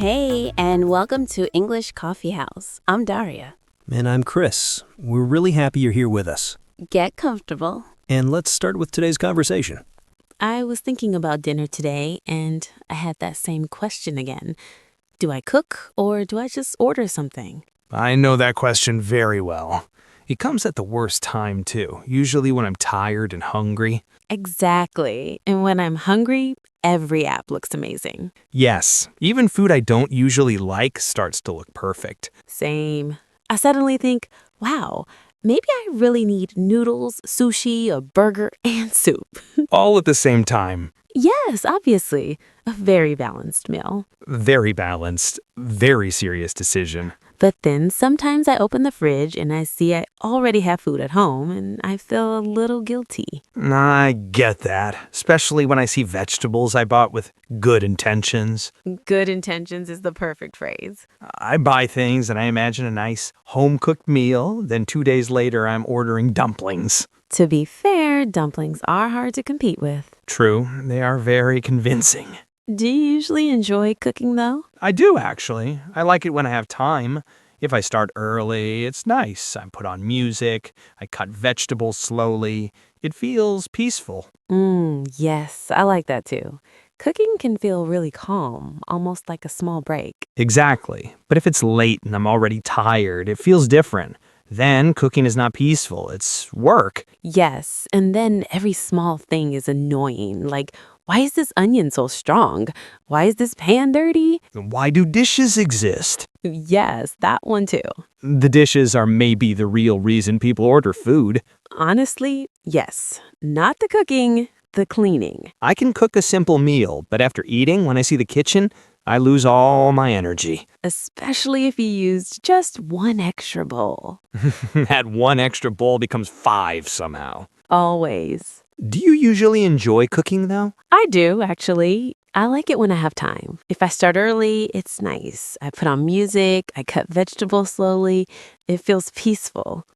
Hey, and welcome to English Coffee House. I'm Daria. And I'm Chris. We're really happy you're here with us. Get comfortable. And let's start with today's conversation. I was thinking about dinner today, and I had that same question again. Do I cook, or do I just order something? I know that question very well. It comes at the worst time, too, usually when I'm tired and hungry. Exactly. And when I'm hungry, every app looks amazing. Yes, even food I don't usually like starts to look perfect. Same. I suddenly think, wow, maybe I really need noodles, sushi, a burger, and soup. All at the same time. Yes, obviously. A very balanced meal. Very balanced, very serious decision. But then sometimes I open the fridge and I see I already have food at home and I feel a little guilty. I get that, especially when I see vegetables I bought with good intentions. Good intentions is the perfect phrase. I buy things and I imagine a nice home-cooked meal, then 2 days later I'm ordering dumplings. To be fair, dumplings are hard to compete with. True, they are very convincing. Do you usually enjoy cooking though? I do, actually. I like it when I have time. If I start early, it's nice. I put on music, I cut vegetables slowly. It feels peaceful. Yes, I like that too. Cooking can feel really calm, almost like a small break. Exactly. But if it's late and I'm already tired, it feels different. Then cooking is not peaceful. It's work. Yes, and then every small thing is annoying. Like, why is this onion so strong? Why is this pan dirty? Why do dishes exist? Yes, that one too. The dishes are maybe the real reason people order food. Honestly, yes. Not the cooking, the cleaning. I can cook a simple meal, but after eating, when I see the kitchen, I lose all my energy. Especially if you used just one extra bowl. That one extra bowl becomes 5 somehow. Always. Do you usually enjoy cooking, though? I do, actually. I like it when I have time. If I start early, it's nice. I put on music, I cut vegetables slowly. It feels peaceful.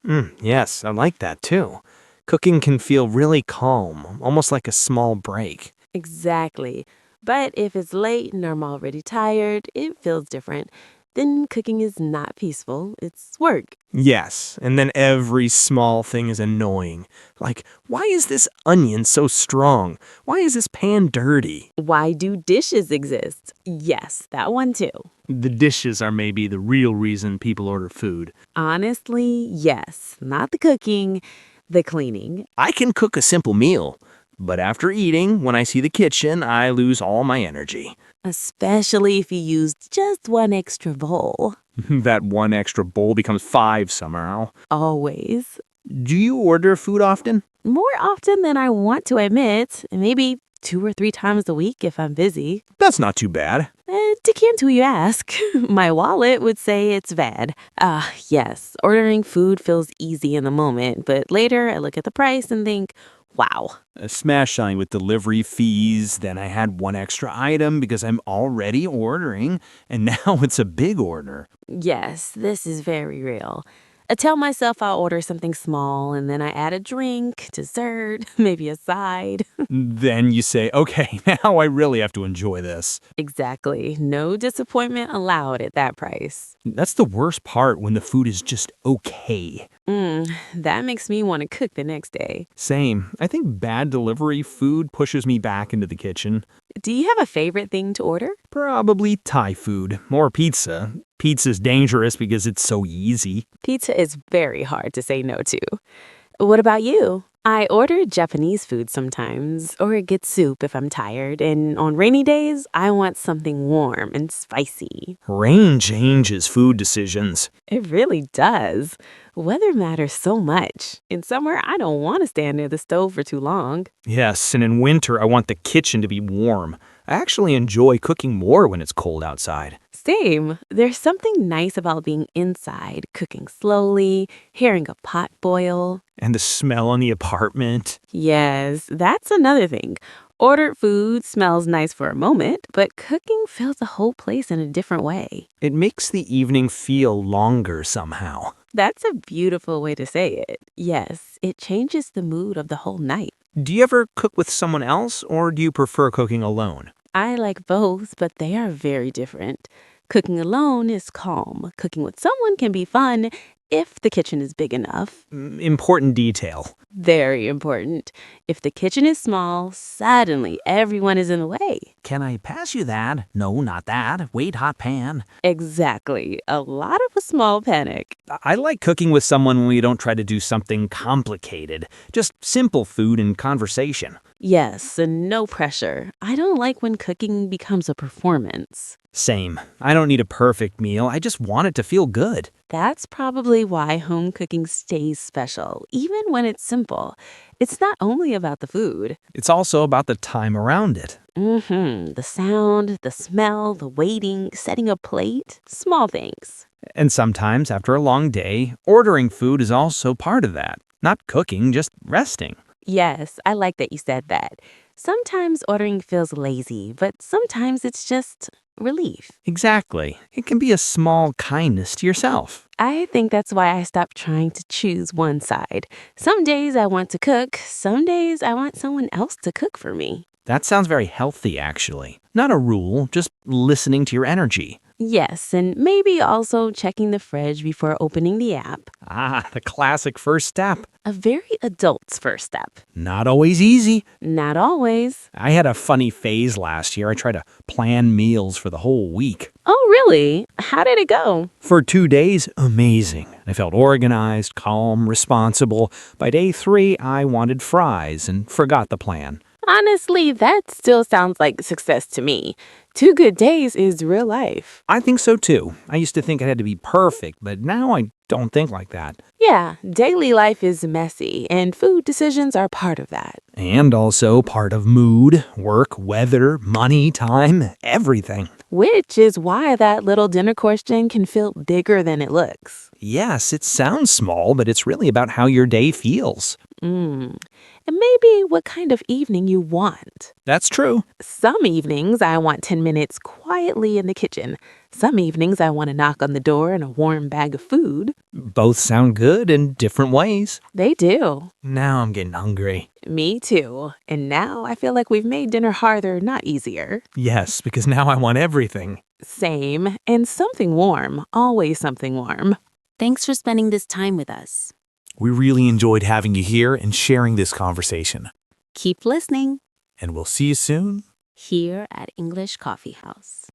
Yes, I like that, too. Cooking can feel really calm, almost like a small break. Exactly. But if it's late and I'm already tired, it feels different. Then cooking is not peaceful. It's work. Yes, and then every small thing is annoying. Like, why is this onion so strong? Why is this pan dirty? Why do dishes exist? Yes, that one too. The dishes are maybe the real reason people order food. Honestly, yes. Not the cooking, the cleaning. I can cook a simple meal, but after eating, when I see the kitchen, I lose all my energy. Especially if you used just one extra bowl. That one extra bowl becomes 5 somehow. Always. Do you order food often? More often than I want to admit. Maybe 2 or 3 times a week if I'm busy. That's not too bad. Depends who you ask. My wallet would say it's bad. Yes, ordering food feels easy in the moment, but later I look at the price and think, wow. A smash sign with delivery fees, then I had one extra item because I'm already ordering, and now it's a big order. Yes, this is very real. I tell myself I'll order something small, and then I add a drink, dessert, maybe a side. Then you say, okay, now I really have to enjoy this. Exactly. No disappointment allowed at that price. That's the worst part when the food is just okay. That makes me want to cook the next day. Same. I think bad delivery food pushes me back into the kitchen. Do you have a favorite thing to order? Probably Thai food or pizza. Pizza's dangerous because it's so easy. Pizza is very hard to say no to. What about you? I order Japanese food sometimes, or get soup if I'm tired, and on rainy days, I want something warm and spicy. Rain changes food decisions. It really does. Weather matters so much. In summer, I don't want to stand near the stove for too long. Yes, and in winter, I want the kitchen to be warm. I actually enjoy cooking more when it's cold outside. Same. There's something nice about being inside, cooking slowly, hearing a pot boil. And the smell in the apartment. Yes, that's another thing. Ordered food smells nice for a moment, but cooking fills the whole place in a different way. It makes the evening feel longer somehow. That's a beautiful way to say it. Yes, it changes the mood of the whole night. Do you ever cook with someone else, or do you prefer cooking alone? I like both, but they are very different. Cooking alone is calm. Cooking with someone can be fun if the kitchen is big enough. Important detail. Very important. If the kitchen is small, suddenly everyone is in the way. Can I pass you that? No, not that. Wait, hot pan. Exactly. A lot of a small panic. I like cooking with someone when we don't try to do something complicated. Just simple food and conversation. Yes, and no pressure. I don't like when cooking becomes a performance. Same. I don't need a perfect meal. I just want it to feel good. That's probably why home cooking stays special, even when it's simple. It's not only about the food. It's also about the time around it. The sound, the smell, the waiting, setting a plate, small things. And sometimes, after a long day, ordering food is also part of that. Not cooking, just resting. Yes, I like that you said that. Sometimes ordering feels lazy, but sometimes it's just relief. Exactly. It can be a small kindness to yourself. I think that's why I stopped trying to choose one side. Some days I want to cook, some days I want someone else to cook for me. That sounds very healthy, actually. Not a rule, just listening to your energy. Yes, and maybe also checking the fridge before opening the app. Ah, the classic first step. A very adult's first step. Not always easy. Not always. I had a funny phase last year. I tried to plan meals for the whole week. Oh, really? How did it go? For 2 days, amazing. I felt organized, calm, responsible. By day 3, I wanted fries and forgot the plan. Honestly, that still sounds like success to me. 2 good days is real life. I think so too. I used to think I had to be perfect, but now I don't think like that. Yeah, daily life is messy, and food decisions are part of that. And also part of mood, work, weather, money, time, everything. Which is why that little dinner question can feel bigger than it looks. Yes, it sounds small, but it's really about how your day feels. And maybe what kind of evening you want. That's true. Some evenings I want 10 minutes quietly in the kitchen. Some evenings I want to knock on the door and a warm bag of food. Both sound good in different ways. They do. Now I'm getting hungry. Me too. And now I feel like we've made dinner harder, not easier. Yes, because now I want everything. Same. And something warm. Always something warm. Thanks for spending this time with us. We really enjoyed having you here and sharing this conversation. Keep listening And we'll see you soon. here at English Coffee House.